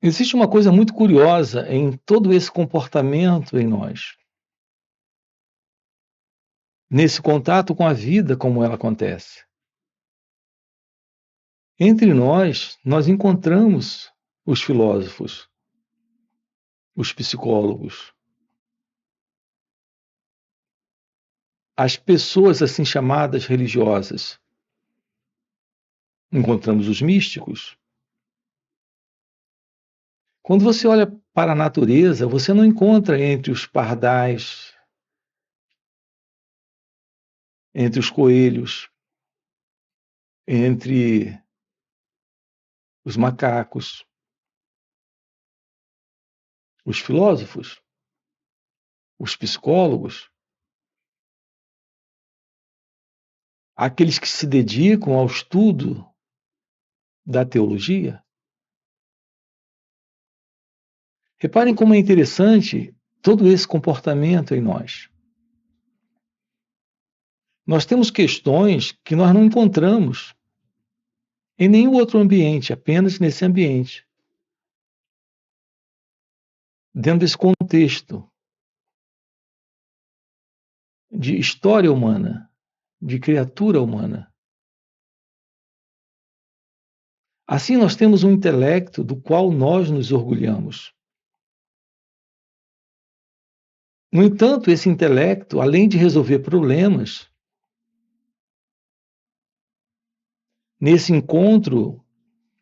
Existe uma coisa muito curiosa em todo esse comportamento em nós, nesse contato com a vida como ela acontece. Entre nós encontramos os filósofos, os psicólogos, as pessoas assim chamadas religiosas. Encontramos os místicos. Quando você olha para a natureza, você não encontra entre os pardais, entre os coelhos, entre os macacos, os filósofos, os psicólogos, aqueles que se dedicam ao estudo da teologia. Reparem como é interessante todo esse comportamento em nós. Nós temos questões que nós não encontramos em nenhum outro ambiente, apenas nesse ambiente. Dentro desse contexto de história humana, de criatura humana. Assim, nós temos um intelecto do qual nós nos orgulhamos. No entanto, esse intelecto, além de resolver problemas, nesse encontro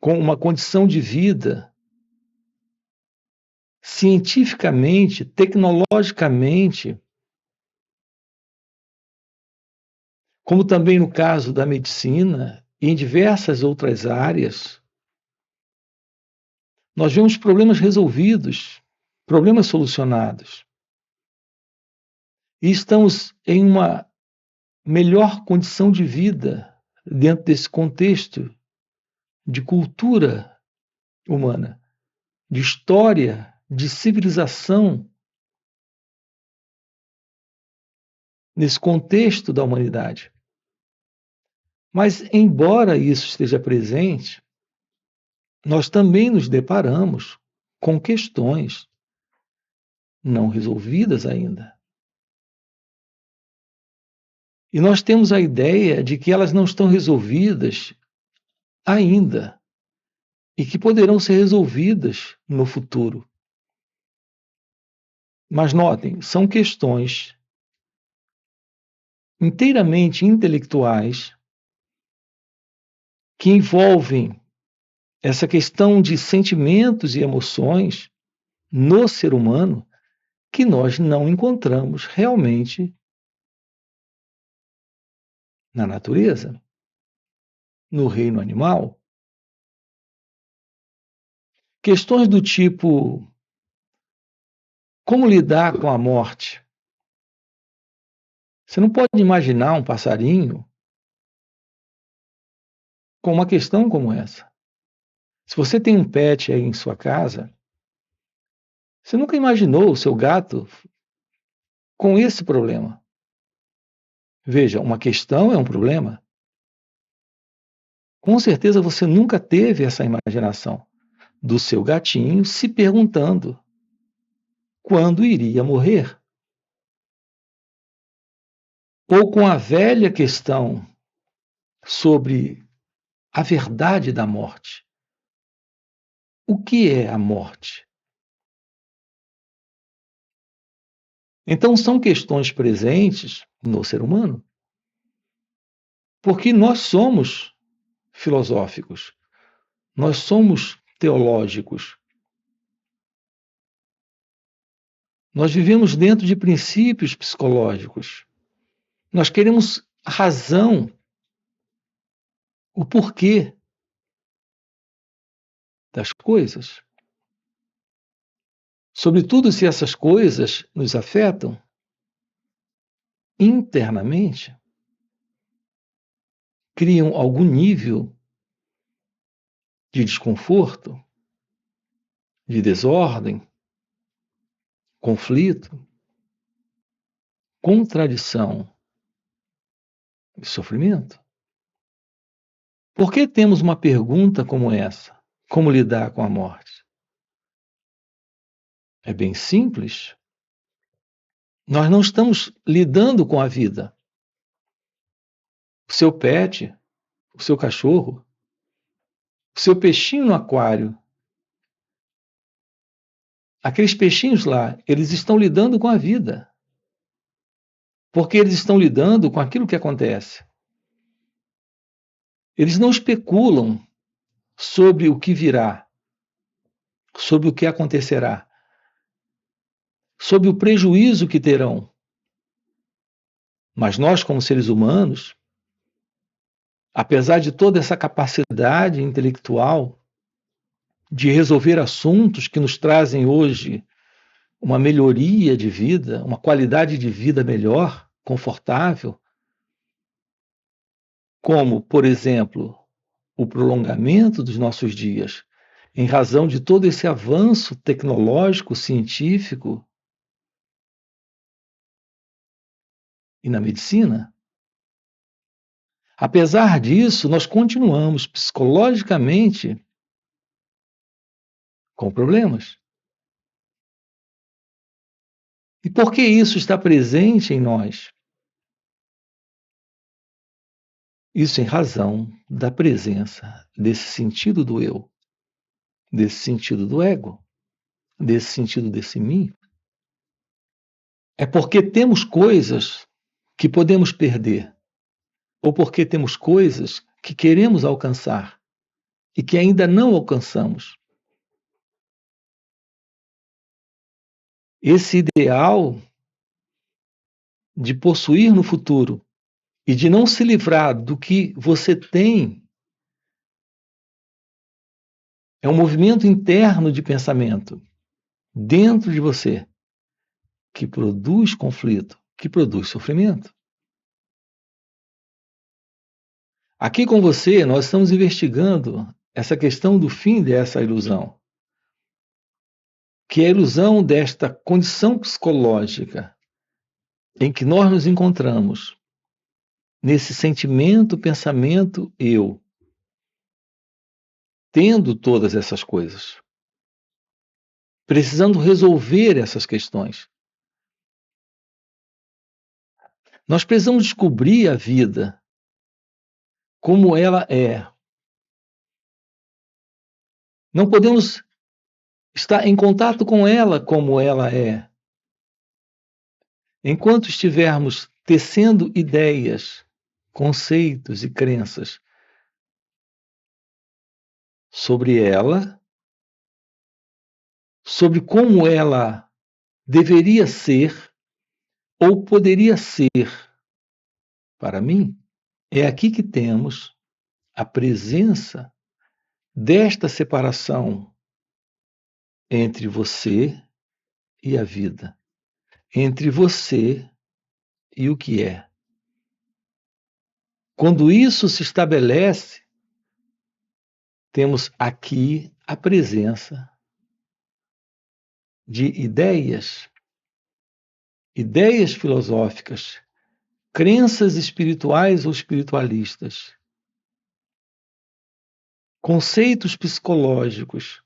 com uma condição de vida cientificamente, tecnologicamente, como também no caso da medicina e em diversas outras áreas, nós vemos problemas resolvidos, problemas solucionados. E estamos em uma melhor condição de vida dentro desse contexto de cultura humana, de história, de civilização, nesse contexto da humanidade. Mas, embora isso esteja presente, nós também nos deparamos com questões não resolvidas ainda. E nós temos a ideia de que elas não estão resolvidas ainda e que poderão ser resolvidas no futuro. Mas notem, são questões inteiramente intelectuais que envolvem essa questão de sentimentos e emoções no ser humano que nós não encontramos realmente na natureza, no reino animal. Questões do tipo: como lidar com a morte? Você não pode imaginar um passarinho com uma questão como essa. Se você tem um pet aí em sua casa, você nunca imaginou o seu gato com esse problema. Veja, uma questão é um problema. Com certeza você nunca teve essa imaginação do seu gatinho se perguntando quando iria morrer. Ou com a velha questão sobre a verdade da morte. O que é a morte? Então, são questões presentes no ser humano, porque nós somos filosóficos, nós somos teológicos. Nós vivemos dentro de princípios psicológicos. Nós queremos razão, o porquê das coisas. Sobretudo se essas coisas nos afetam internamente, criam algum nível de desconforto, de desordem, conflito, contradição e sofrimento. Por que temos uma pergunta como essa? Como lidar com a morte? É bem simples. Nós não estamos lidando com a vida. O seu pet, o seu cachorro, o seu peixinho no aquário, aqueles peixinhos lá, eles estão lidando com a vida. Porque eles estão lidando com aquilo que acontece. Eles não especulam sobre o que virá, sobre o que acontecerá, sobre o prejuízo que terão. Mas nós, como seres humanos, apesar de toda essa capacidade intelectual de resolver assuntos que nos trazem hoje uma melhoria de vida, uma qualidade de vida melhor, confortável, como, por exemplo, o prolongamento dos nossos dias, em razão de todo esse avanço tecnológico, científico e na medicina. Apesar disso, nós continuamos psicologicamente com problemas. E por que isso está presente em nós? Isso em razão da presença desse sentido do eu, desse sentido do ego, desse sentido desse mim. É porque temos coisas que podemos perder, ou porque temos coisas que queremos alcançar e que ainda não alcançamos. Esse ideal de possuir no futuro e de não se livrar do que você tem é um movimento interno de pensamento dentro de você que produz conflito, que produz sofrimento. Aqui com você, nós estamos investigando essa questão do fim dessa ilusão, que é a ilusão desta condição psicológica em que nós nos encontramos, nesse sentimento, pensamento, eu, tendo todas essas coisas, precisando resolver essas questões. Nós precisamos descobrir a vida como ela é. Não podemos estar em contato com ela como ela é. Enquanto estivermos tecendo ideias, conceitos e crenças sobre ela, sobre como ela deveria ser ou poderia ser para mim, é aqui que temos a presença desta separação entre você e a vida, entre você e o que é. Quando isso se estabelece, temos aqui a presença de ideias, ideias filosóficas, crenças espirituais ou espiritualistas, conceitos psicológicos.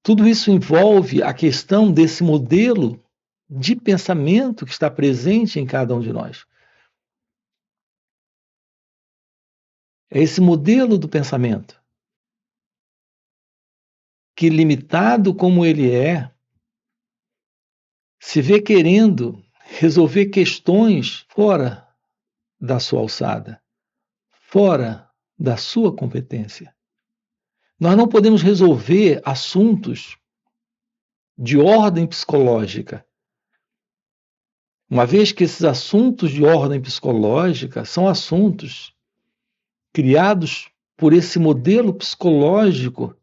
Tudo isso envolve a questão desse modelo de pensamento que está presente em cada um de nós. É esse modelo do pensamento que, limitado como ele é, se vê querendo resolver questões fora da sua alçada, fora da sua competência. Nós não podemos resolver assuntos de ordem psicológica, uma vez que esses assuntos de ordem psicológica são assuntos criados por esse modelo psicológico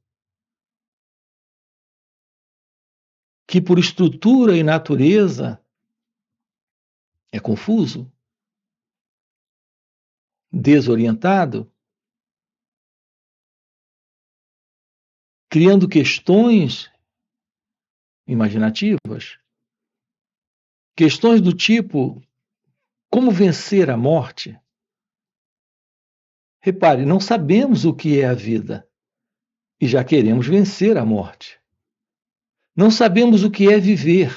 que, por estrutura e natureza, é confuso, desorientado, criando questões imaginativas, questões do tipo: como vencer a morte? Repare, não sabemos o que é a vida e já queremos vencer a morte. Não sabemos o que é viver,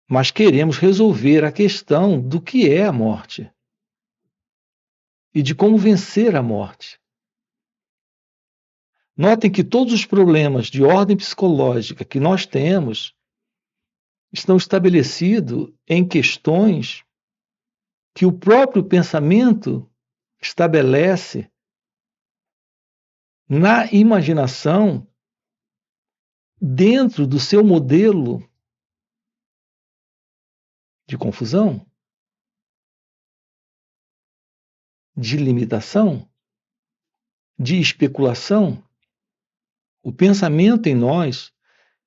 mas queremos resolver a questão do que é a morte e de como vencer a morte. Notem que todos os problemas de ordem psicológica que nós temos estão estabelecidos em questões que o próprio pensamento estabelece na imaginação, dentro do seu modelo de confusão, de limitação, de especulação. O pensamento em nós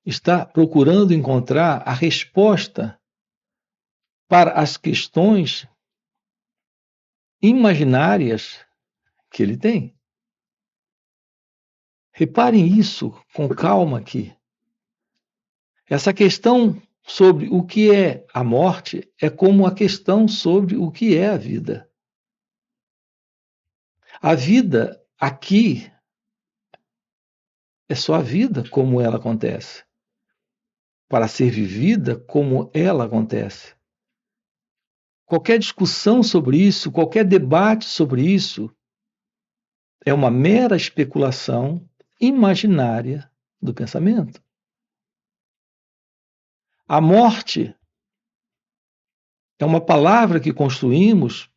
está procurando encontrar a resposta para as questões imaginárias que ele tem. Reparem isso com calma aqui. Essa questão sobre o que é a morte é como a questão sobre o que é a vida. A vida aqui é só a vida como ela acontece, para ser vivida como ela acontece. Qualquer discussão sobre isso, qualquer debate sobre isso, é uma mera especulação imaginária do pensamento. A morte é uma palavra que construímos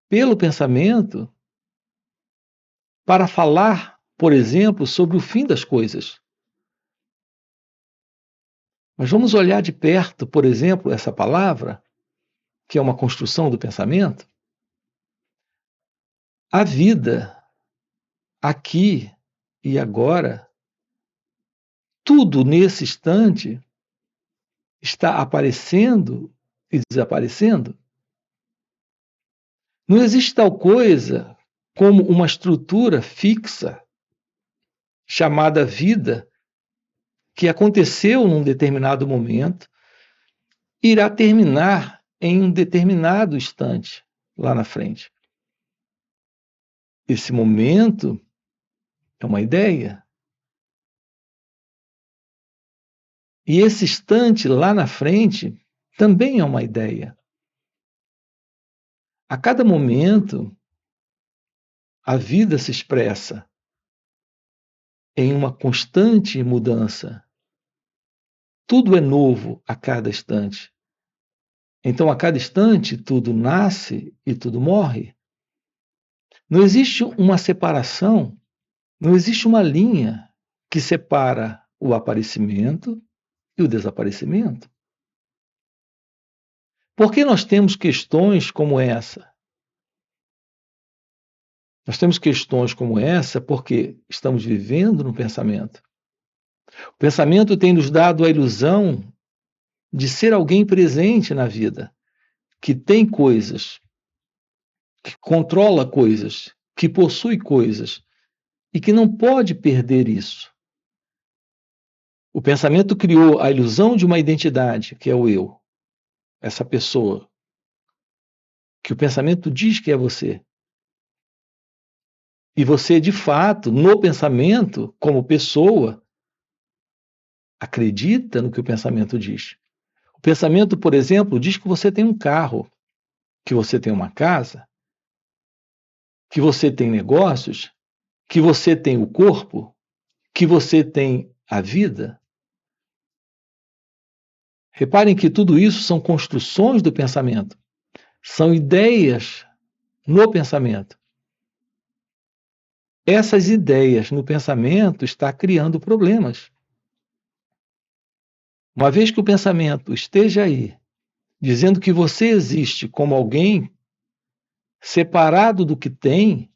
pelo pensamento para falar, por exemplo, sobre o fim das coisas. Mas vamos olhar de perto, por exemplo, essa palavra, que é uma construção do pensamento. A vida, aqui e agora, tudo nesse instante está aparecendo e desaparecendo. Não existe tal coisa como uma estrutura fixa chamada vida que aconteceu num determinado momento, irá terminar em um determinado instante lá na frente. Esse momento é uma ideia. E esse instante lá na frente também é uma ideia. A cada momento, a vida se expressa em uma constante mudança. Tudo é novo a cada instante. Então, a cada instante, tudo nasce e tudo morre. Não existe uma separação, não existe uma linha que separa o aparecimento e o desaparecimento. Por que nós temos questões como essa? Nós temos questões como essa porque estamos vivendo no pensamento. O pensamento tem nos dado a ilusão de ser alguém presente na vida, que tem coisas, que controla coisas, que possui coisas e que não pode perder isso. O pensamento criou a ilusão de uma identidade, que é o eu, essa pessoa, que o pensamento diz que é você. E você, de fato, no pensamento, como pessoa, acredita no que o pensamento diz. O pensamento, por exemplo, diz que você tem um carro, que você tem uma casa, que você tem negócios, que você tem o corpo, que você tem a vida. Reparem que tudo isso são construções do pensamento, são ideias no pensamento. Essas ideias no pensamento estão criando problemas. Uma vez que o pensamento esteja aí, dizendo que você existe como alguém separado do que tem,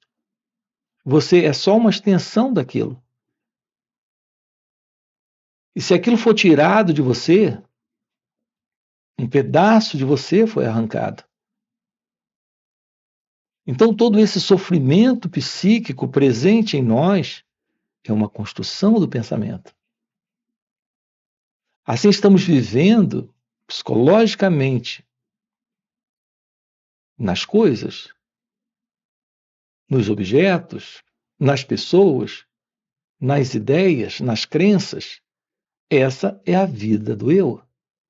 você é só uma extensão daquilo. E se aquilo for tirado de você, um pedaço de você foi arrancado. Então, todo esse sofrimento psíquico presente em nós é uma construção do pensamento. Assim, estamos vivendo psicologicamente nas coisas, nos objetos, nas pessoas, nas ideias, nas crenças, essa é a vida do eu,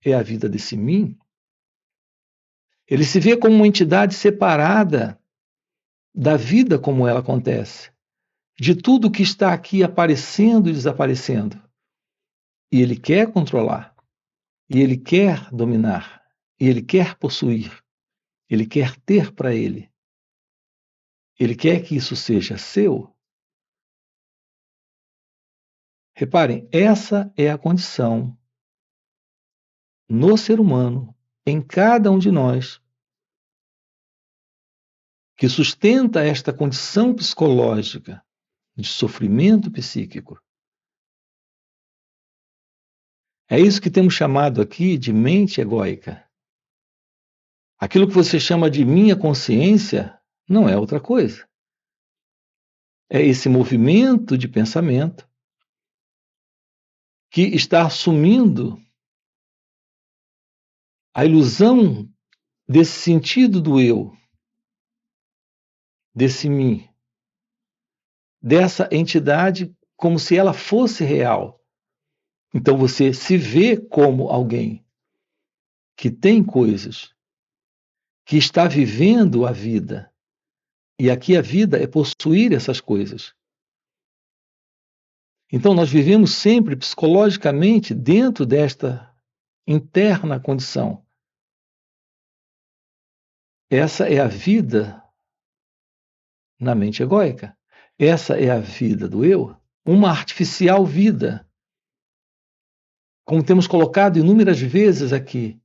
é a vida desse mim. Ele se vê como uma entidade separada da vida como ela acontece, de tudo que está aqui aparecendo e desaparecendo. E ele quer controlar, e ele quer dominar, e ele quer possuir, ele quer ter para ele. Ele quer que isso seja seu. Reparem, essa é a condição no ser humano, em cada um de nós, que sustenta esta condição psicológica de sofrimento psíquico. É isso que temos chamado aqui de mente egóica. Aquilo que você chama de minha consciência não é outra coisa. É esse movimento de pensamento que está assumindo a ilusão desse sentido do eu, desse mim, dessa entidade como se ela fosse real. Então você se vê como alguém que tem coisas, que está vivendo a vida. E aqui a vida é possuir essas coisas. Então nós vivemos sempre psicologicamente dentro desta interna condição. Essa é a vida na mente egóica. Essa é a vida do eu, uma artificial vida. Como temos colocado inúmeras vezes aqui,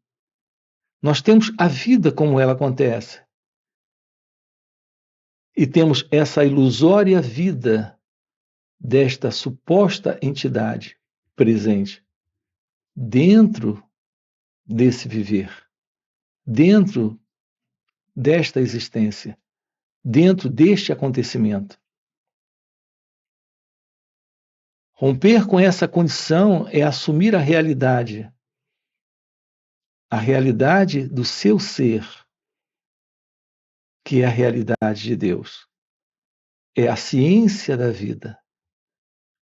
nós temos a vida como ela acontece. E temos essa ilusória vida desta suposta entidade presente dentro desse viver, dentro desta existência, dentro deste acontecimento. Romper com essa condição é assumir a realidade do seu ser, que é a realidade de Deus. É a ciência da vida,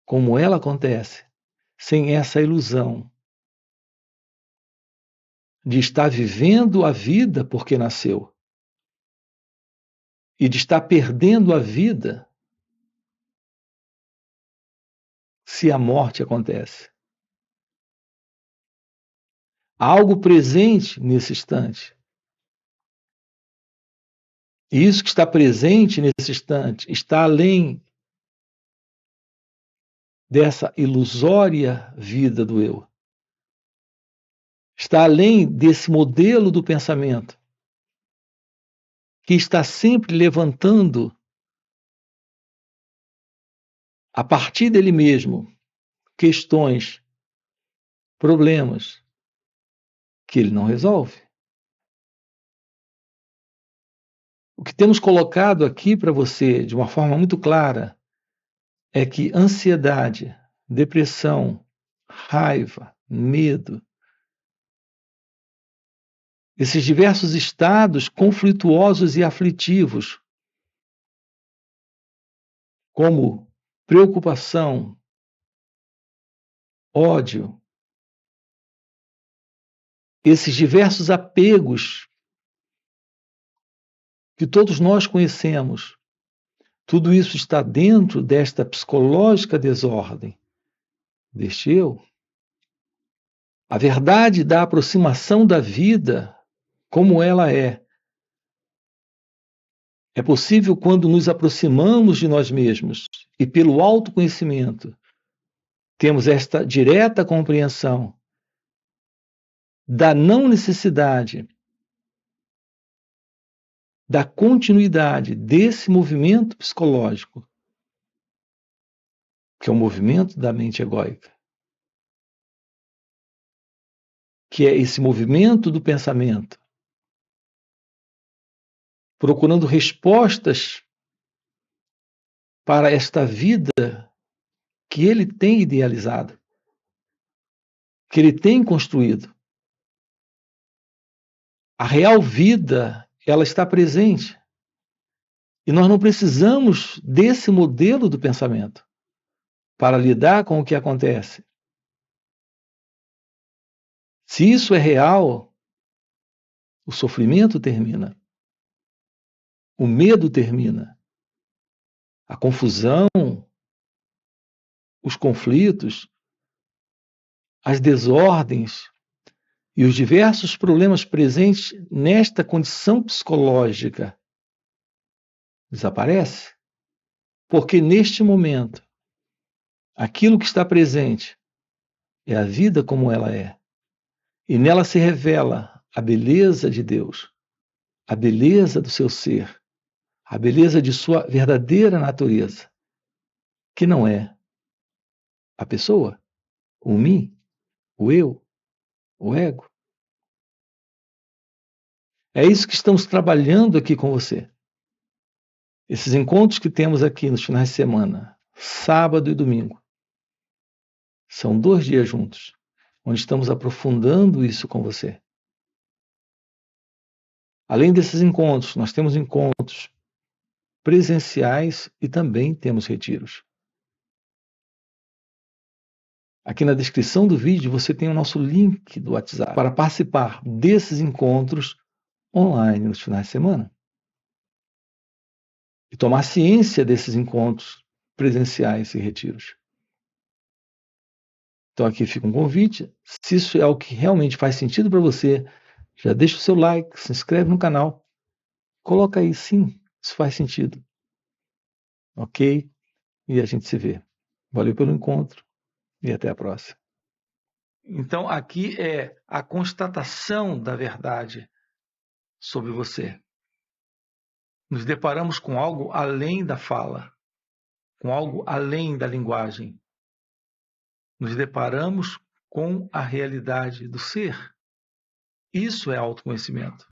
como ela acontece, sem essa ilusão de estar vivendo a vida porque nasceu e de estar perdendo a vida se a morte acontece. Há algo presente nesse instante. E isso que está presente nesse instante está além dessa ilusória vida do eu. Está além desse modelo do pensamento que está sempre levantando a partir dele mesmo questões, problemas que ele não resolve. O que temos colocado aqui para você de uma forma muito clara é que ansiedade, depressão, raiva, medo, esses diversos estados conflituosos e aflitivos, como preocupação, ódio, esses diversos apegos que todos nós conhecemos, tudo isso está dentro desta psicológica desordem, deste eu. A verdade da aproximação da vida como ela é possível quando nos aproximamos de nós mesmos e pelo autoconhecimento temos esta direta compreensão da não necessidade da continuidade desse movimento psicológico, que é o movimento da mente egóica, que é esse movimento do pensamento, procurando respostas para esta vida que ele tem idealizado, que ele tem construído. A real vida, ela está presente. E nós não precisamos desse modelo do pensamento para lidar com o que acontece. Se isso é real, o sofrimento termina, o medo termina, a confusão, os conflitos, as desordens e os diversos problemas presentes nesta condição psicológica desaparece, porque neste momento aquilo que está presente é a vida como ela é, e nela se revela a beleza de Deus, a beleza do seu ser, a beleza de sua verdadeira natureza, que não é a pessoa, o mim, o eu, o ego. É isso que estamos trabalhando aqui com você. Esses encontros que temos aqui nos finais de semana, sábado e domingo, são 2 dias juntos, onde estamos aprofundando isso com você. Além desses encontros, nós temos encontros presenciais e também temos retiros. Aqui na descrição do vídeo você tem o nosso link do WhatsApp para participar desses encontros online nos finais de semana. E tomar ciência desses encontros presenciais e retiros. Então aqui fica um convite. Se isso é o que realmente faz sentido para você, já deixa o seu like, se inscreve no canal. Coloca aí, sim, isso faz sentido. Ok? E a gente se vê. Valeu pelo encontro e até a próxima. Então aqui é a constatação da verdade sobre você. Nos deparamos com algo além da fala, com algo além da linguagem. Nos deparamos com a realidade do ser. Isso é autoconhecimento.